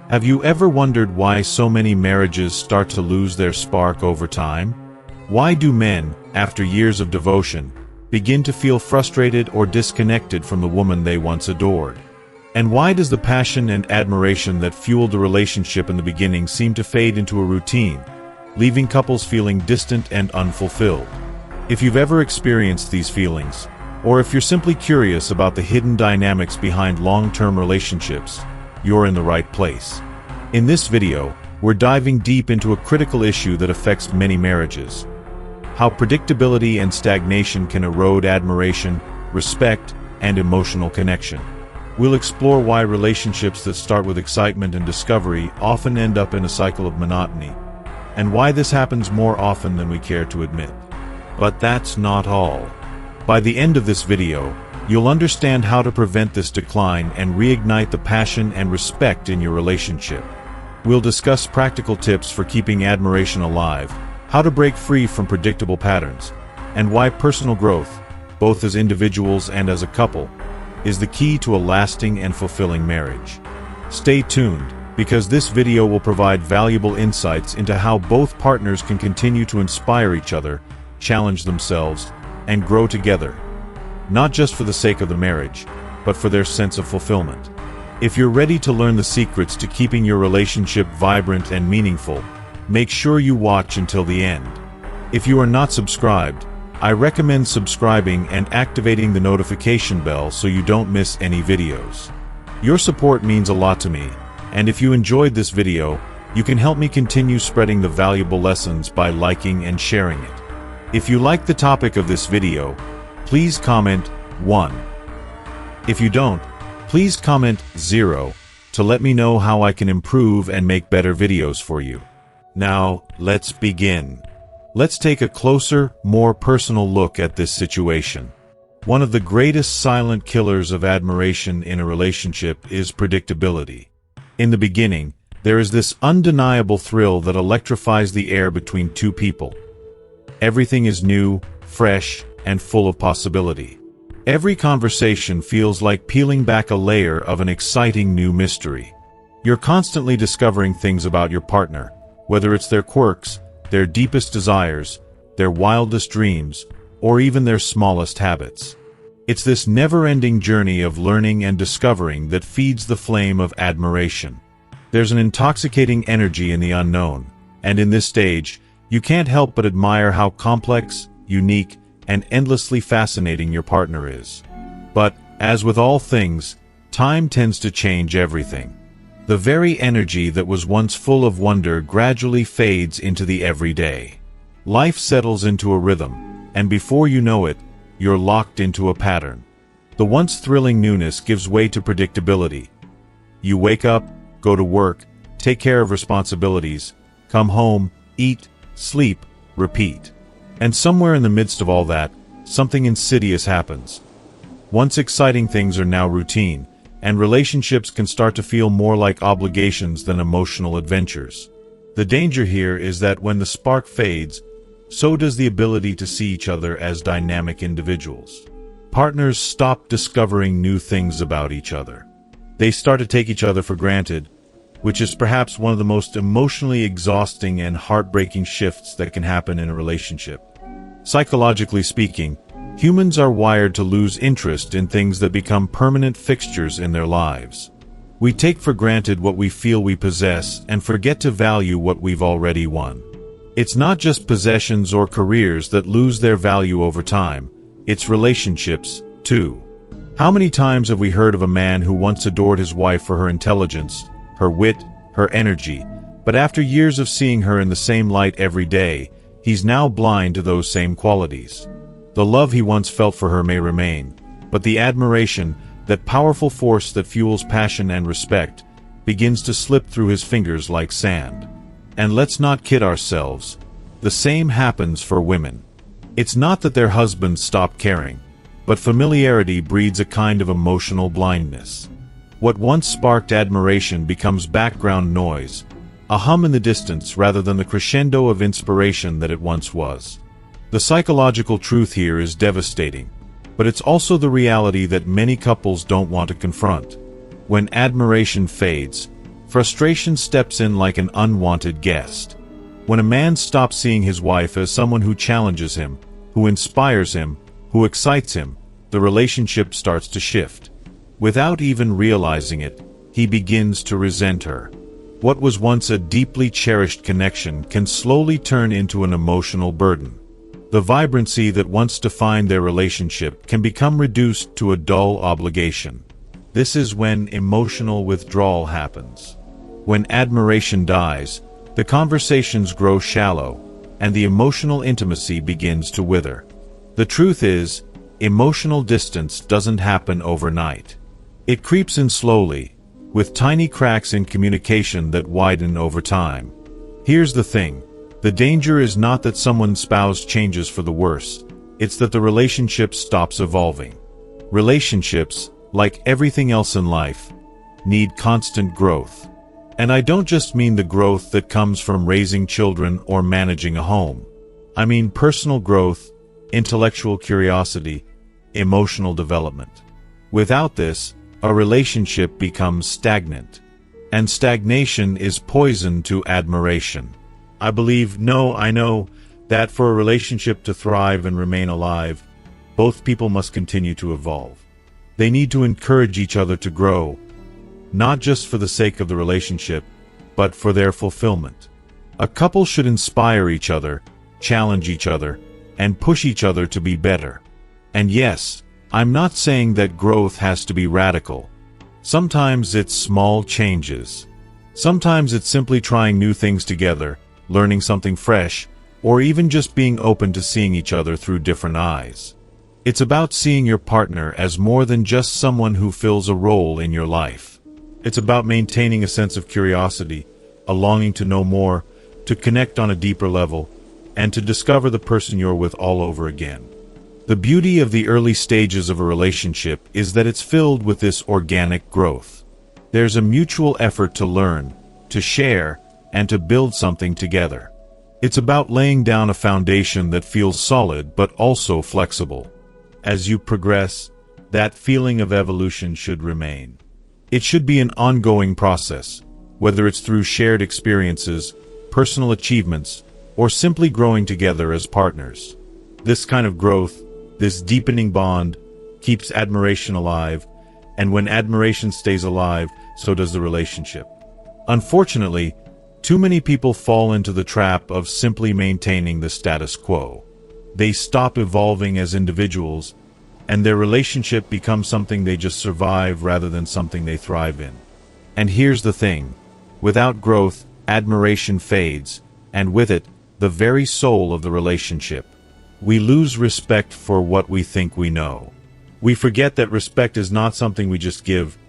Have you ever wondered why so many marriages start to lose their spark over time? Why do men, after years of devotion, begin to feel frustrated or disconnected from the woman they once adored? And why does the passion and admiration that fueled the relationship in the beginning seem to fade into a routine, leaving couples feeling distant and unfulfilled? If you've ever experienced these feelings, or if you're simply curious about the hidden dynamics behind long-term relationships, you're in the right place. In this video, we're diving deep into a critical issue that affects many marriages: how predictability and stagnation can erode admiration, respect, and emotional connection. We'll explore why relationships that start with excitement and discovery often end up in a cycle of monotony, and why this happens more often than we care to admit. But that's not all. By the end of this video, you'll understand how to prevent this decline and reignite the passion and respect in your relationship. We'll discuss practical tips for keeping admiration alive, how to break free from predictable patterns, and why personal growth, both as individuals and as a couple, is the key to a lasting and fulfilling marriage. Stay tuned, because this video will provide valuable insights into how both partners can continue to inspire each other, challenge themselves, and grow together, not just for the sake of the marriage, but for their sense of fulfillment. If you're ready to learn the secrets to keeping your relationship vibrant and meaningful, make sure you watch until the end. If you are not subscribed, I recommend subscribing and activating the notification bell so you don't miss any videos. Your support means a lot to me, and if you enjoyed this video, you can help me continue spreading the valuable lessons by liking and sharing it. If you like the topic of this video, please comment 1. If you don't, please comment 0 to let me know how I can improve and make better videos for you. Now, let's begin. Let's take a closer, more personal look at this situation. One of the greatest silent killers of admiration in a relationship is predictability. In the beginning, there is this undeniable thrill that electrifies the air between two people. Everything is new, fresh, and full of possibility. Every conversation feels like peeling back a layer of an exciting new mystery. You're constantly discovering things about your partner, whether it's their quirks, their deepest desires, their wildest dreams, or even their smallest habits. It's this never-ending journey of learning and discovering that feeds the flame of admiration. There's an intoxicating energy in the unknown, and in this stage, you can't help but admire how complex, unique, and endlessly fascinating your partner is. But, as with all things, time tends to change everything. The very energy that was once full of wonder gradually fades into the everyday. Life settles into a rhythm, and before you know it, you're locked into a pattern. The once thrilling newness gives way to predictability. You wake up, go to work, take care of responsibilities, come home, eat, sleep, repeat. And somewhere in the midst of all that, something insidious happens. Once exciting things are now routine, and relationships can start to feel more like obligations than emotional adventures. The danger here is that when the spark fades, so does the ability to see each other as dynamic individuals. Partners stop discovering new things about each other. They start to take each other for granted, which is perhaps one of the most emotionally exhausting and heartbreaking shifts that can happen in a relationship. Psychologically speaking, humans are wired to lose interest in things that become permanent fixtures in their lives. We take for granted what we feel we possess and forget to value what we've already won. It's not just possessions or careers that lose their value over time, it's relationships, too. How many times have we heard of a man who once adored his wife for her intelligence, her wit, her energy, but after years of seeing her in the same light every day, he's now blind to those same qualities. The love he once felt for her may remain, but the admiration, that powerful force that fuels passion and respect, begins to slip through his fingers like sand. And let's not kid ourselves, the same happens for women. It's not that their husbands stop caring, but familiarity breeds a kind of emotional blindness. What once sparked admiration becomes background noise, a hum in the distance rather than the crescendo of inspiration that it once was. The psychological truth here is devastating, but it's also the reality that many couples don't want to confront. When admiration fades, frustration steps in like an unwanted guest. When a man stops seeing his wife as someone who challenges him, who inspires him, who excites him, the relationship starts to shift. Without even realizing it, he begins to resent her. What was once a deeply cherished connection can slowly turn into an emotional burden. The vibrancy that once defined their relationship can become reduced to a dull obligation. This is when emotional withdrawal happens. When admiration dies, the conversations grow shallow, and the emotional intimacy begins to wither. The truth is, emotional distance doesn't happen overnight. It creeps in slowly, with tiny cracks in communication that widen over time. Here's the thing. The danger is not that someone's spouse changes for the worse, it's that the relationship stops evolving. Relationships, like everything else in life, need constant growth. And I don't just mean the growth that comes from raising children or managing a home. I mean personal growth, intellectual curiosity, emotional development. Without this, a relationship becomes stagnant. And stagnation is poison to admiration. I know that for a relationship to thrive and remain alive, both people must continue to evolve. They need to encourage each other to grow, not just for the sake of the relationship, but for their fulfillment. A couple should inspire each other, challenge each other, and push each other to be better. And yes, I'm not saying that growth has to be radical. Sometimes it's small changes. Sometimes it's simply trying new things together, learning something fresh, or even just being open to seeing each other through different eyes. It's about seeing your partner as more than just someone who fills a role in your life. It's about maintaining a sense of curiosity, a longing to know more, to connect on a deeper level, and to discover the person you're with all over again. The beauty of the early stages of a relationship is that it's filled with this organic growth. There's a mutual effort to learn, to share, and to build something together. It's about laying down a foundation that feels solid but also flexible. As you progress, that feeling of evolution should remain. It should be an ongoing process, whether it's through shared experiences, personal achievements, or simply growing together as partners. This kind of growth, this deepening bond, keeps admiration alive, and when admiration stays alive, so does the relationship. Unfortunately, too many people fall into the trap of simply maintaining the status quo. They stop evolving as individuals, and their relationship becomes something they just survive rather than something they thrive in. And here's the thing. Without growth, admiration fades, and with it, the very soul of the relationship. We lose respect for what we think we know. We forget that respect is not something we just give.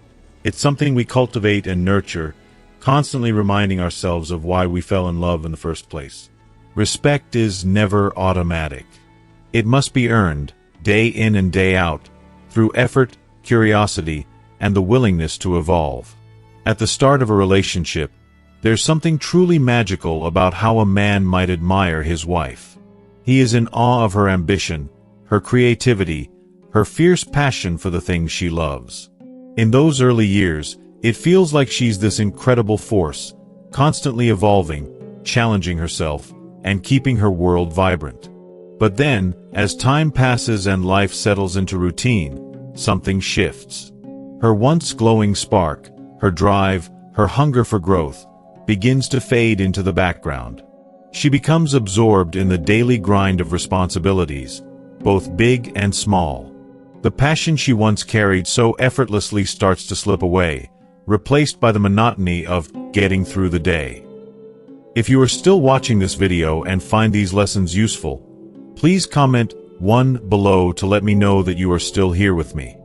It's something we cultivate and nurture, constantly reminding ourselves of why we fell in love in the first place. Respect is never automatic. It must be earned, day in and day out, through effort, curiosity, and the willingness to evolve. At the start of a relationship, there's something truly magical about how a man might admire his wife. He is in awe of her ambition, her creativity, her fierce passion for the things she loves. In those early years, it feels like she's this incredible force, constantly evolving, challenging herself, and keeping her world vibrant. But then, as time passes and life settles into routine, something shifts. Her once glowing spark, her drive, her hunger for growth, begins to fade into the background. She becomes absorbed in the daily grind of responsibilities, both big and small. The passion she once carried so effortlessly starts to slip away, replaced by the monotony of getting through the day. If you are still watching this video and find these lessons useful, please comment 1 below to let me know that you are still here with me.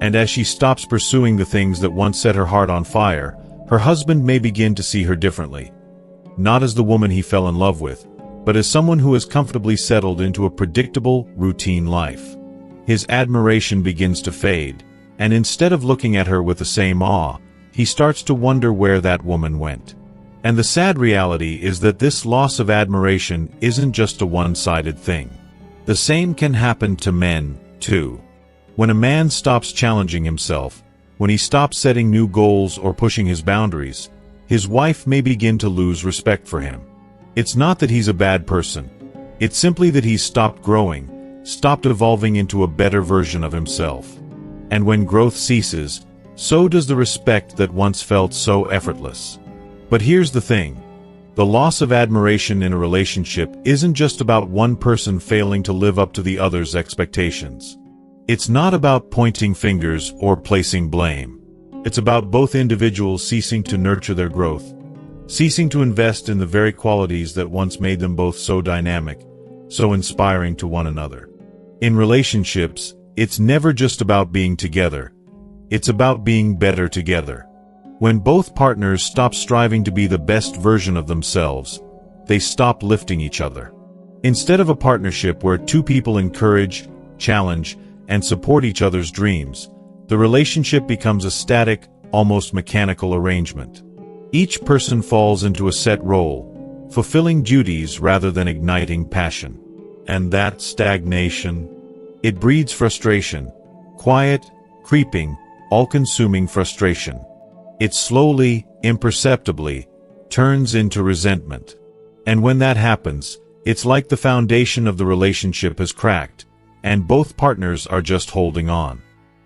And as she stops pursuing the things that once set her heart on fire, her husband may begin to see her differently. Not as the woman he fell in love with, but as someone who has comfortably settled into a predictable, routine life. His admiration begins to fade, and instead of looking at her with the same awe, he starts to wonder where that woman went. And the sad reality is that this loss of admiration isn't just a one-sided thing. The same can happen to men, too. When a man stops challenging himself, when he stops setting new goals or pushing his boundaries, his wife may begin to lose respect for him. It's not that he's a bad person. It's simply that he's stopped growing, stopped evolving into a better version of himself. And when growth ceases, so does the respect that once felt so effortless. But here's the thing. The loss of admiration in a relationship isn't just about one person failing to live up to the other's expectations. It's not about pointing fingers or placing blame. It's about both individuals ceasing to nurture their growth, ceasing to invest in the very qualities that once made them both so dynamic, so inspiring to one another. In relationships, it's never just about being together. It's about being better together. When both partners stop striving to be the best version of themselves, they stop lifting each other. Instead of a partnership where two people encourage, challenge, and support each other's dreams, the relationship becomes a static, almost mechanical arrangement. Each person falls into a set role, fulfilling duties rather than igniting passion. And that stagnation, it breeds frustration, quiet, creeping, all-consuming frustration. It slowly, imperceptibly, turns into resentment. And when that happens, it's like the foundation of the relationship has cracked, and both partners are just holding on.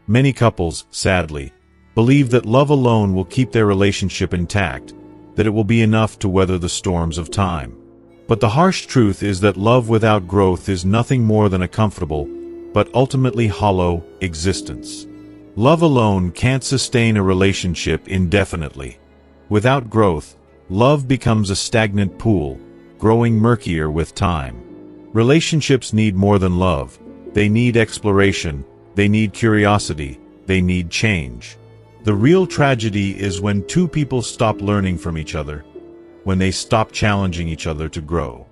Many couples, sadly, believe that love alone will keep their relationship intact, that it will be enough to weather the storms of time. But the harsh truth is that love without growth is nothing more than a comfortable, but ultimately hollow, existence. Love alone can't sustain a relationship indefinitely. Without growth, love becomes a stagnant pool, growing murkier with time. Relationships need more than love. They need exploration, they need curiosity, they need change. The real tragedy is when two people stop learning from each other, when they stop challenging each other to grow.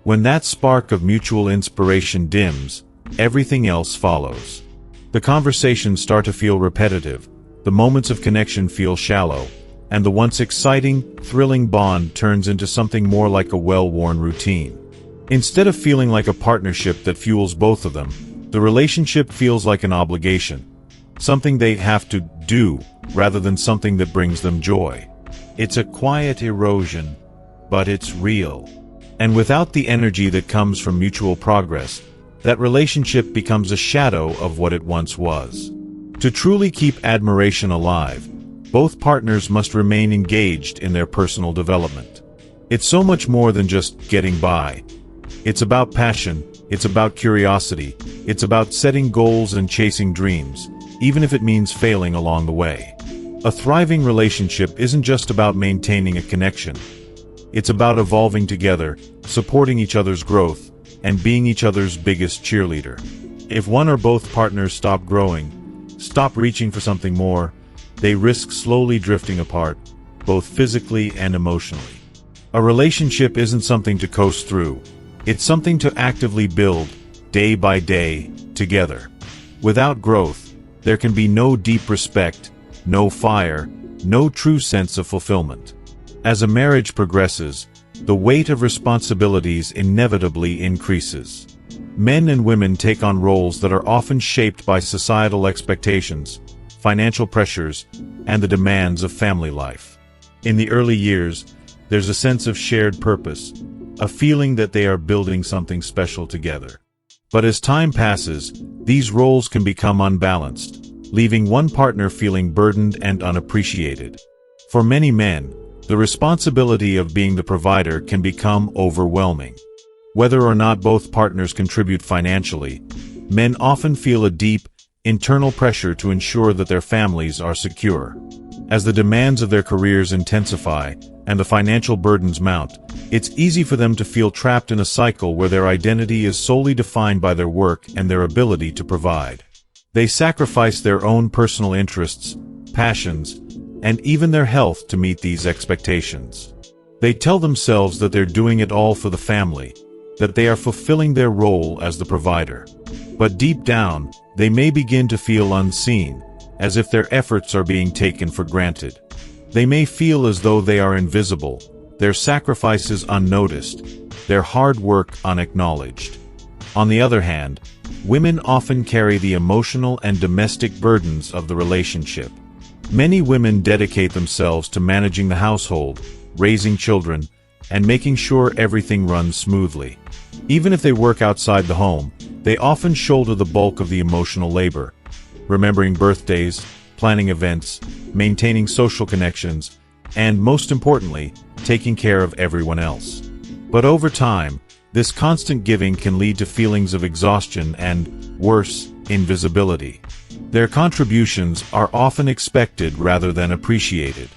When that spark of mutual inspiration dims, everything else follows. The conversations start to feel repetitive, the moments of connection feel shallow, and the once exciting, thrilling bond turns into something more like a well-worn routine. Instead of feeling like a partnership that fuels both of them, the relationship feels like an obligation, something they have to do rather than something that brings them joy. It's a quiet erosion, but it's real. And without the energy that comes from mutual progress, that relationship becomes a shadow of what it once was. To truly keep admiration alive, both partners must remain engaged in their personal development. It's so much more than just getting by. It's about passion, it's about curiosity, it's about setting goals and chasing dreams, even if it means failing along the way. A thriving relationship isn't just about maintaining a connection. It's about evolving together, supporting each other's growth, and being each other's biggest cheerleader. If one or both partners stop growing, stop reaching for something more, they risk slowly drifting apart, both physically and emotionally. A relationship isn't something to coast through. It's something to actively build, day by day, together. Without growth, there can be no deep respect, no fire, no true sense of fulfillment. As a marriage progresses, the weight of responsibilities inevitably increases. Men and women take on roles that are often shaped by societal expectations, financial pressures, and the demands of family life. In the early years, there's a sense of shared purpose, a feeling that they are building something special together. But as time passes, these roles can become unbalanced, leaving one partner feeling burdened and unappreciated. For many men, the responsibility of being the provider can become overwhelming. Whether or not both partners contribute financially, men often feel a deep, internal pressure to ensure that their families are secure. As the demands of their careers intensify and the financial burdens mount, it's easy for them to feel trapped in a cycle where their identity is solely defined by their work and their ability to provide. They sacrifice their own personal interests, passions, and even their health to meet these expectations. They tell themselves that they're doing it all for the family, that they are fulfilling their role as the provider. But deep down, they may begin to feel unseen, as if their efforts are being taken for granted. They may feel as though they are invisible, their sacrifices unnoticed, their hard work unacknowledged. On the other hand, women often carry the emotional and domestic burdens of the relationship. Many women dedicate themselves to managing the household, raising children, and making sure everything runs smoothly. Even if they work outside the home, they often shoulder the bulk of the emotional labor, remembering birthdays, planning events, maintaining social connections, and most importantly, taking care of everyone else. But over time, this constant giving can lead to feelings of exhaustion and, worse, invisibility. Their contributions are often expected rather than appreciated.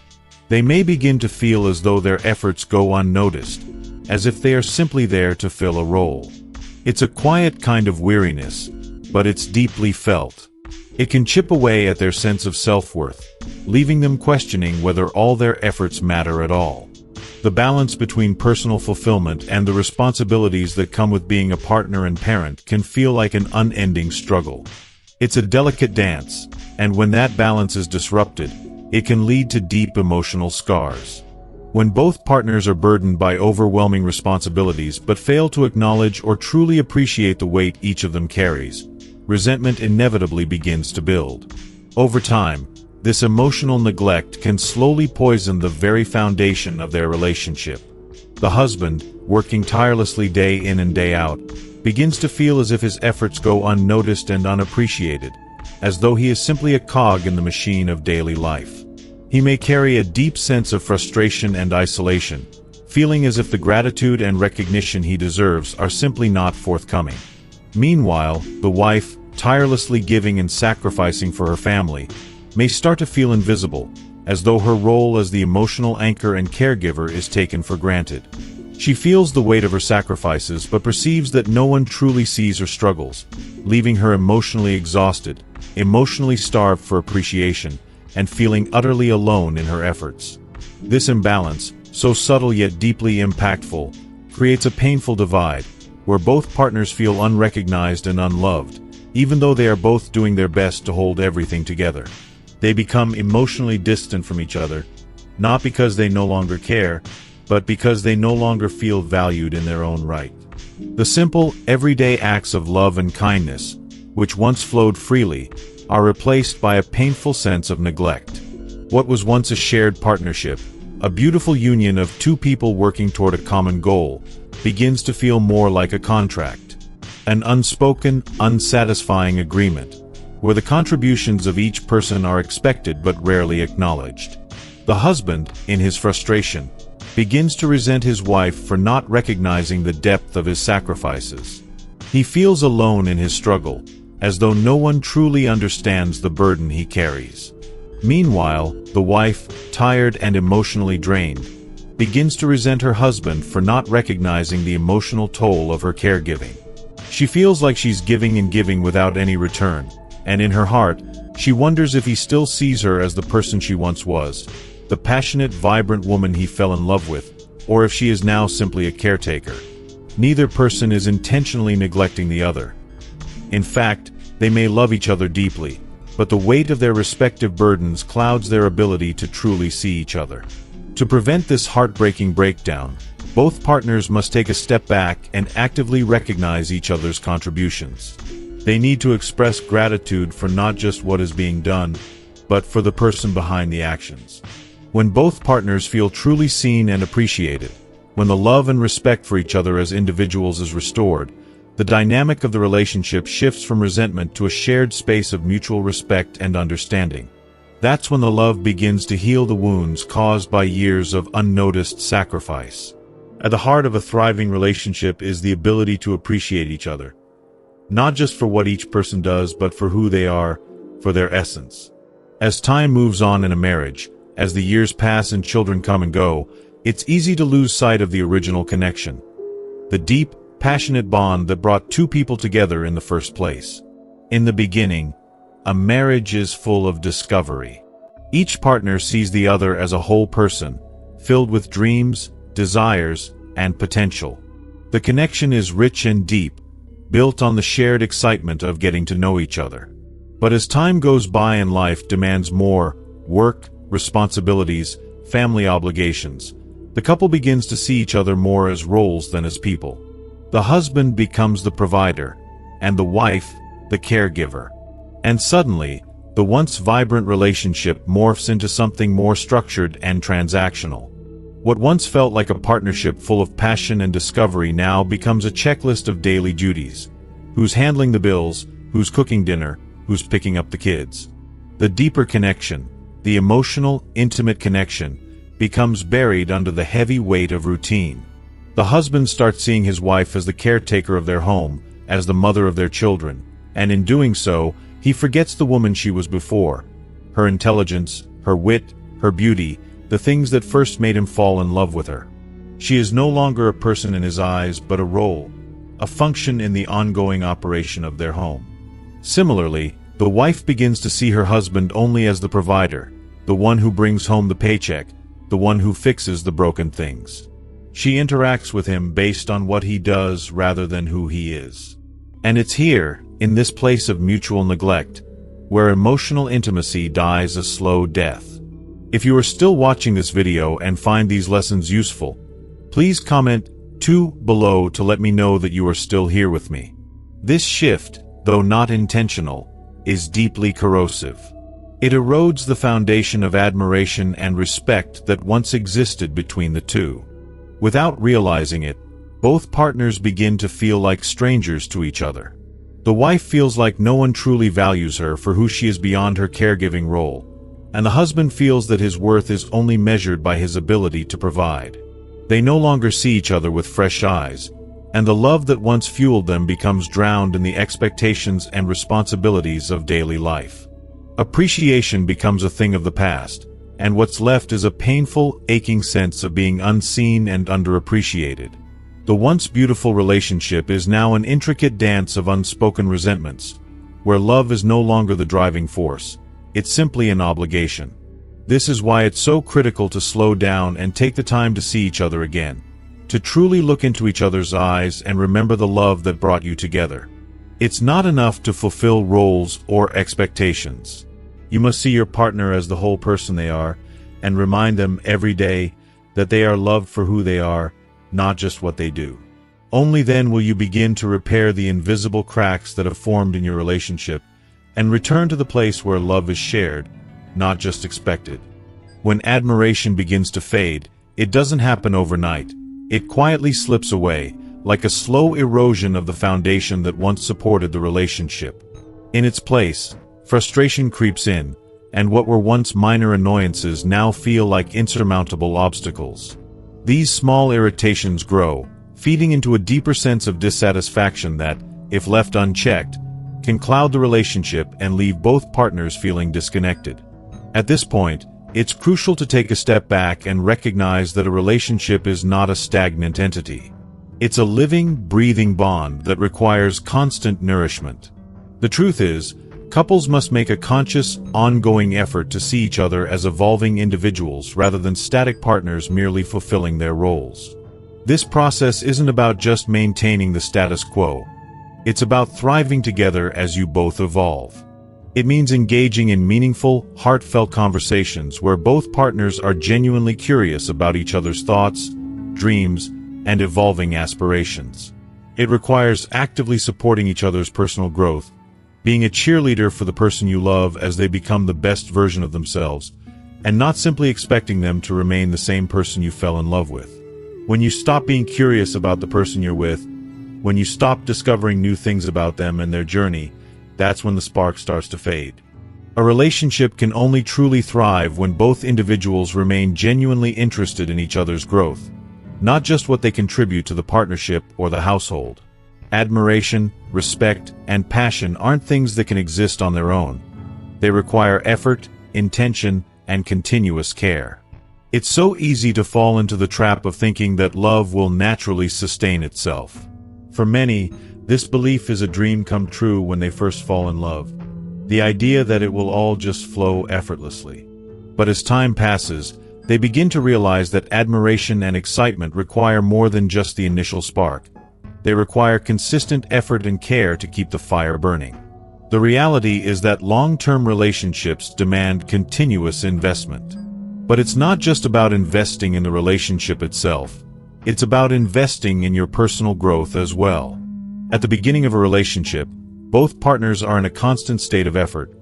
They may begin to feel as though their efforts go unnoticed, as if they are simply there to fill a role. It's a quiet kind of weariness, but it's deeply felt. It can chip away at their sense of self-worth, leaving them questioning whether all their efforts matter at all. The balance between personal fulfillment and the responsibilities that come with being a partner and parent can feel like an unending struggle. It's a delicate dance, and when that balance is disrupted, it can lead to deep emotional scars. When both partners are burdened by overwhelming responsibilities but fail to acknowledge or truly appreciate the weight each of them carries, resentment inevitably begins to build. Over time, this emotional neglect can slowly poison the very foundation of their relationship. The husband, working tirelessly day in and day out, begins to feel as if his efforts go unnoticed and unappreciated, as though he is simply a cog in the machine of daily life. He may carry a deep sense of frustration and isolation, feeling as if the gratitude and recognition he deserves are simply not forthcoming. Meanwhile, the wife, tirelessly giving and sacrificing for her family, may start to feel invisible, as though her role as the emotional anchor and caregiver is taken for granted. She feels the weight of her sacrifices but perceives that no one truly sees her struggles, leaving her emotionally exhausted, emotionally starved for appreciation, and feeling utterly alone in her efforts. This imbalance, so subtle yet deeply impactful, creates a painful divide, where both partners feel unrecognized and unloved, even though they are both doing their best to hold everything together. They become emotionally distant from each other, not because they no longer care, but because they no longer feel valued in their own right. The simple, everyday acts of love and kindness, which once flowed freely, are replaced by a painful sense of neglect. What was once a shared partnership, a beautiful union of two people working toward a common goal, begins to feel more like a contract. An unspoken, unsatisfying agreement, where the contributions of each person are expected but rarely acknowledged. The husband, in his frustration, begins to resent his wife for not recognizing the depth of his sacrifices. He feels alone in his struggle, as though no one truly understands the burden he carries. Meanwhile, the wife, tired and emotionally drained, begins to resent her husband for not recognizing the emotional toll of her caregiving. She feels like she's giving and giving without any return, and in her heart, she wonders if he still sees her as the person she once was, the passionate, vibrant woman he fell in love with, or if she is now simply a caretaker. Neither person is intentionally neglecting the other. In fact, they may love each other deeply, but the weight of their respective burdens clouds their ability to truly see each other. To prevent this heartbreaking breakdown, both partners must take a step back and actively recognize each other's contributions. They need to express gratitude for not just what is being done, but for the person behind the actions. When both partners feel truly seen and appreciated, when the love and respect for each other as individuals is restored, the dynamic of the relationship shifts from resentment to a shared space of mutual respect and understanding. That's when the love begins to heal the wounds caused by years of unnoticed sacrifice. At the heart of a thriving relationship is the ability to appreciate each other, not just for what each person does, but for who they are, for their essence. As time moves on in a marriage, as the years pass and children come and go, it's easy to lose sight of the original connection, the deep, passionate bond that brought two people together in the first place. In the beginning, a marriage is full of discovery. Each partner sees the other as a whole person, filled with dreams, desires, and potential. The connection is rich and deep, built on the shared excitement of getting to know each other. But as time goes by and life demands more work, responsibilities, family obligations, the couple begins to see each other more as roles than as people. The husband becomes the provider, and the wife, the caregiver. And suddenly, the once vibrant relationship morphs into something more structured and transactional. What once felt like a partnership full of passion and discovery now becomes a checklist of daily duties. Who's handling the bills, who's cooking dinner, who's picking up the kids. The deeper connection, the emotional, intimate connection, becomes buried under the heavy weight of routine. The husband starts seeing his wife as the caretaker of their home, as the mother of their children, and in doing so, he forgets the woman she was before. Her intelligence, her wit, her beauty, the things that first made him fall in love with her. She is no longer a person in his eyes, but a role, a function in the ongoing operation of their home. Similarly, the wife begins to see her husband only as the provider, the one who brings home the paycheck, the one who fixes the broken things. She interacts with him based on what he does rather than who he is. And it's here, in this place of mutual neglect, where emotional intimacy dies a slow death. If you are still watching this video and find these lessons useful, please comment 2 below to let me know that you are still here with me. This shift, though not intentional, is deeply corrosive. It erodes the foundation of admiration and respect that once existed between the two. Without realizing it, both partners begin to feel like strangers to each other. The wife feels like no one truly values her for who she is beyond her caregiving role, and the husband feels that his worth is only measured by his ability to provide. They no longer see each other with fresh eyes, and the love that once fueled them becomes drowned in the expectations and responsibilities of daily life. Appreciation becomes a thing of the past, and what's left is a painful, aching sense of being unseen and underappreciated. The once beautiful relationship is now an intricate dance of unspoken resentments, where love is no longer the driving force. It's simply an obligation. This is why it's so critical to slow down and take the time to see each other again, to truly look into each other's eyes and remember the love that brought you together. It's not enough to fulfill roles or expectations. You must see your partner as the whole person they are, and remind them every day that they are loved for who they are, not just what they do. Only then will you begin to repair the invisible cracks that have formed in your relationship, and return to the place where love is shared, not just expected. When admiration begins to fade, it doesn't happen overnight. It quietly slips away, like a slow erosion of the foundation that once supported the relationship. In its place, frustration creeps in, and what were once minor annoyances now feel like insurmountable obstacles. These small irritations grow, feeding into a deeper sense of dissatisfaction that, if left unchecked, can cloud the relationship and leave both partners feeling disconnected. At this point, it's crucial to take a step back and recognize that a relationship is not a stagnant entity. It's a living, breathing bond that requires constant nourishment. The truth is, couples must make a conscious, ongoing effort to see each other as evolving individuals rather than static partners merely fulfilling their roles. This process isn't about just maintaining the status quo. It's about thriving together as you both evolve. It means engaging in meaningful, heartfelt conversations where both partners are genuinely curious about each other's thoughts, dreams, and evolving aspirations. It requires actively supporting each other's personal growth, being a cheerleader for the person you love as they become the best version of themselves, and not simply expecting them to remain the same person you fell in love with. When you stop being curious about the person you're with, when you stop discovering new things about them and their journey, that's when the spark starts to fade. A relationship can only truly thrive when both individuals remain genuinely interested in each other's growth, not just what they contribute to the partnership or the household. Admiration, respect, and passion aren't things that can exist on their own. They require effort, intention, and continuous care. It's so easy to fall into the trap of thinking that love will naturally sustain itself. For many, this belief is a dream come true when they first fall in love, the idea that it will all just flow effortlessly. But as time passes, they begin to realize that admiration and excitement require more than just the initial spark. They require consistent effort and care to keep the fire burning. The reality is that long-term relationships demand continuous investment. But it's not just about investing in the relationship itself. It's about investing in your personal growth as well. At the beginning of a relationship, Both partners are in a constant state of effort,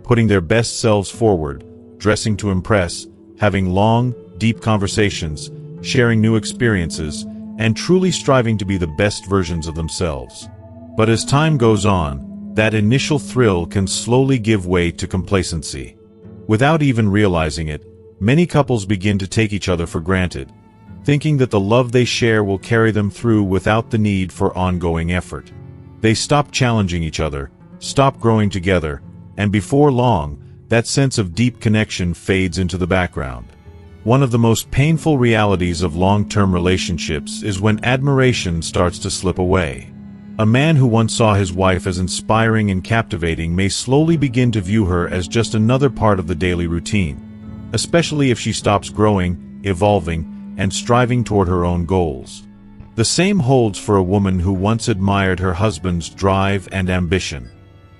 putting their best selves forward, dressing to impress, having long, deep conversations, sharing new experiences, and truly striving to be the best versions of themselves. But as time goes on, that initial thrill can slowly give way to complacency. Without even realizing it, many couples begin to take each other for granted, thinking that the love they share will carry them through without the need for ongoing effort. They stop challenging each other, stop growing together, and before long, that sense of deep connection fades into the background. One of the most painful realities of long-term relationships is when admiration starts to slip away. A man who once saw his wife as inspiring and captivating may slowly begin to view her as just another part of the daily routine, especially if she stops growing, evolving, and striving toward her own goals. The same holds for a woman who once admired her husband's drive and ambition.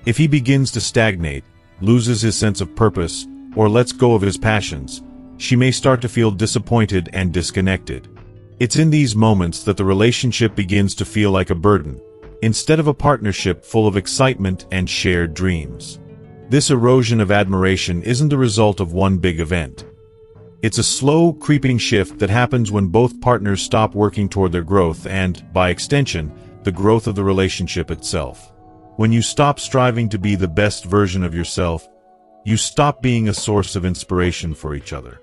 If he begins to stagnate, loses his sense of purpose, or lets go of his passions, she may start to feel disappointed and disconnected. It's in these moments that the relationship begins to feel like a burden, instead of a partnership full of excitement and shared dreams. This erosion of admiration isn't the result of one big event. It's a slow, creeping shift that happens when both partners stop working toward their growth and, by extension, the growth of the relationship itself. When you stop striving to be the best version of yourself, you stop being a source of inspiration for each other.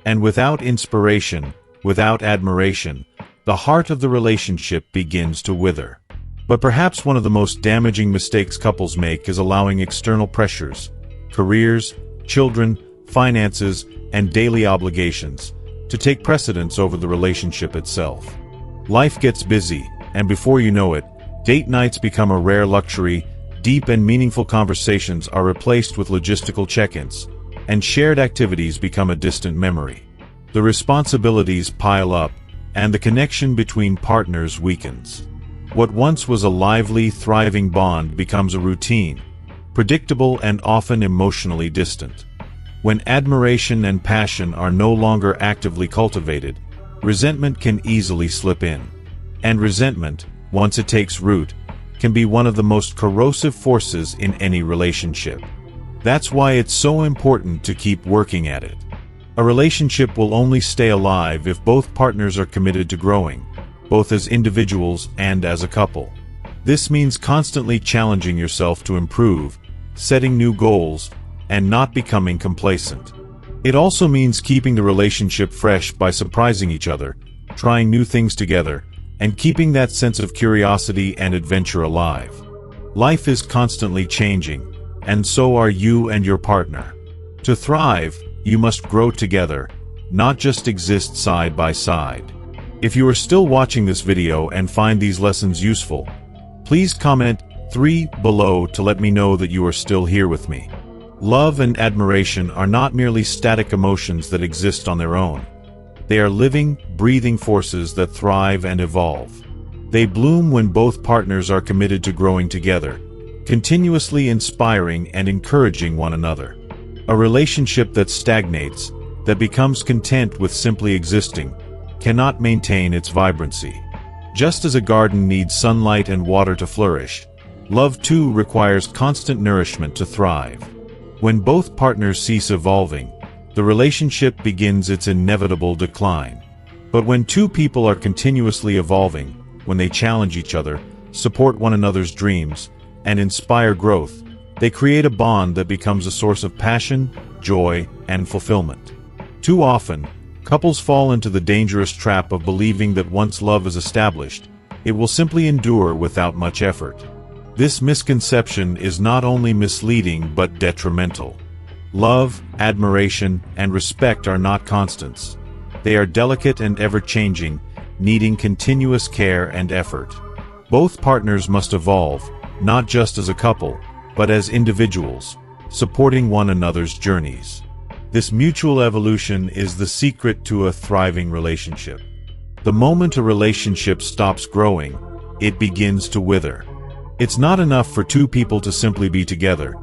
And without inspiration, without admiration, the heart of the relationship begins to wither. But perhaps one of the most damaging mistakes couples make is allowing external pressures, careers, children, finances, and daily obligations to take precedence over the relationship itself. Life gets busy, and before you know it, date nights become a rare luxury, deep and meaningful conversations are replaced with logistical check-ins, and shared activities become a distant memory. The responsibilities pile up, and the connection between partners weakens. What once was a lively, thriving bond becomes a routine, predictable and often emotionally distant. When admiration and passion are no longer actively cultivated, resentment can easily slip in. And resentment, once it takes root, can be one of the most corrosive forces in any relationship. That's why it's so important to keep working at it. A relationship will only stay alive if both partners are committed to growing, both as individuals and as a couple. This means constantly challenging yourself to improve, setting new goals, and not becoming complacent. It also means keeping the relationship fresh by surprising each other, trying new things together, and keeping that sense of curiosity and adventure alive. Life is constantly changing, and so are you and your partner. To thrive, you must grow together, not just exist side by side. If you are still watching this video and find these lessons useful, please comment 3 below to let me know that you are still here with me. Love and admiration are not merely static emotions that exist on their own. They are living, breathing forces that thrive and evolve. They bloom when both partners are committed to growing together, continuously inspiring and encouraging one another. A relationship that stagnates, that becomes content with simply existing, cannot maintain its vibrancy. Just as a garden needs sunlight and water to flourish, love too requires constant nourishment to thrive. When both partners cease evolving, the relationship begins its inevitable decline. But when two people are continuously evolving, when they challenge each other, support one another's dreams, and inspire growth, they create a bond that becomes a source of passion, joy, and fulfillment. Too often, couples fall into the dangerous trap of believing that once love is established, it will simply endure without much effort. This misconception is not only misleading but detrimental. Love, admiration, and respect are not constants. They are delicate and ever-changing, needing continuous care and effort. Both partners must evolve, not just as a couple, but as individuals, supporting one another's journeys. This mutual evolution is the secret to a thriving relationship. The moment a relationship stops growing, it begins to wither. It's not enough for two people to simply be together.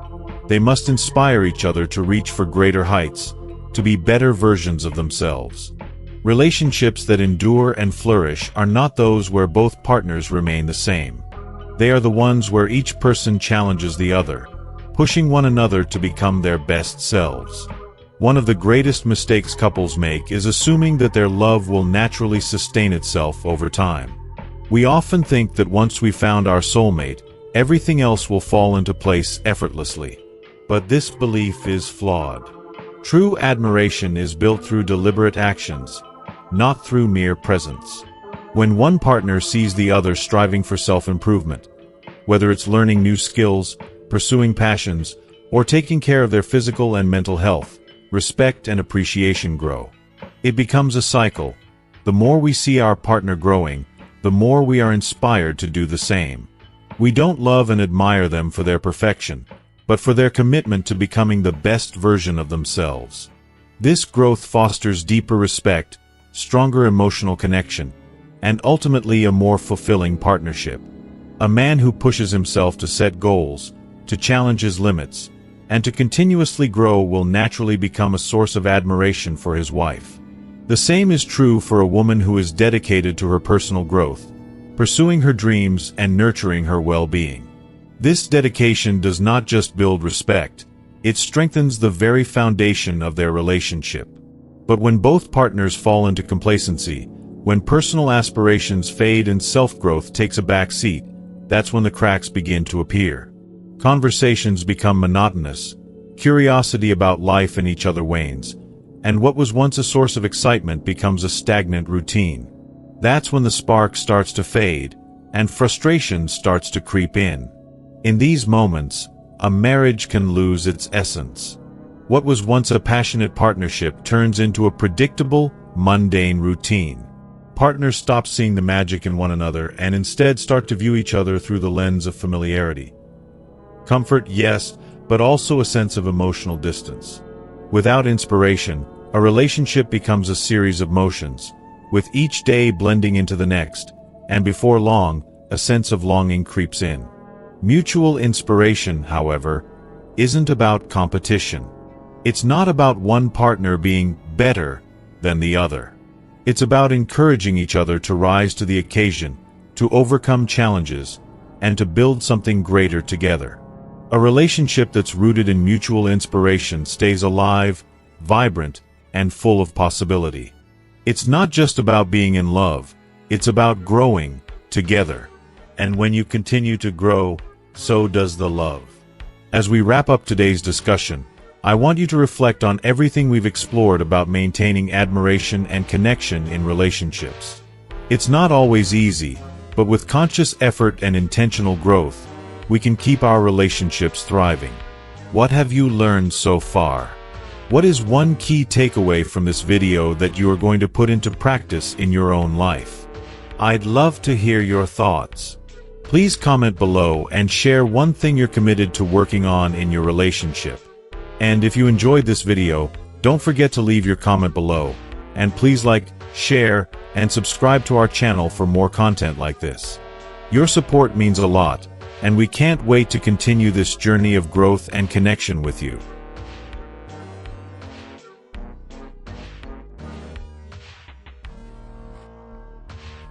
They must inspire each other to reach for greater heights, to be better versions of themselves. Relationships that endure and flourish are not those where both partners remain the same. They are the ones where each person challenges the other, pushing one another to become their best selves. One of the greatest mistakes couples make is assuming that their love will naturally sustain itself over time. We often think that once we found our soulmate, everything else will fall into place effortlessly. But this belief is flawed. True admiration is built through deliberate actions, not through mere presence. When one partner sees the other striving for self-improvement, whether it's learning new skills, pursuing passions, or taking care of their physical and mental health, respect and appreciation grow. It becomes a cycle. The more we see our partner growing, the more we are inspired to do the same. We don't love and admire them for their perfection, but for their commitment to becoming the best version of themselves. This growth fosters deeper respect, stronger emotional connection, and ultimately a more fulfilling partnership. A man who pushes himself to set goals, to challenge his limits, and to continuously grow will naturally become a source of admiration for his wife. The same is true for a woman who is dedicated to her personal growth, pursuing her dreams and nurturing her well-being. This dedication does not just build respect, it strengthens the very foundation of their relationship. But when both partners fall into complacency, when personal aspirations fade and self-growth takes a back seat, that's when the cracks begin to appear. Conversations become monotonous, curiosity about life and each other wanes, and what was once a source of excitement becomes a stagnant routine. That's when the spark starts to fade, and frustration starts to creep in. In these moments, a marriage can lose its essence. What was once a passionate partnership turns into a predictable, mundane routine. Partners stop seeing the magic in one another and instead start to view each other through the lens of familiarity. Comfort, yes, but also a sense of emotional distance. Without inspiration, a relationship becomes a series of motions, with each day blending into the next, and before long, a sense of longing creeps in. Mutual inspiration, however, isn't about competition. It's not about one partner being better than the other. It's about encouraging each other to rise to the occasion, to overcome challenges, and to build something greater together. A relationship that's rooted in mutual inspiration stays alive, vibrant, and full of possibility. It's not just about being in love, it's about growing together. And when you continue to grow, so does the love. As we wrap up today's discussion, I want you to reflect on everything we've explored about maintaining admiration and connection in relationships. It's not always easy, but with conscious effort and intentional growth, we can keep our relationships thriving. What have you learned so far? What is one key takeaway from this video that you are going to put into practice in your own life? I'd love to hear your thoughts. Please comment below and share one thing you're committed to working on in your relationship. And if you enjoyed this video, don't forget to leave your comment below. And please like, share, and subscribe to our channel for more content like this. Your support means a lot, and we can't wait to continue this journey of growth and connection with you.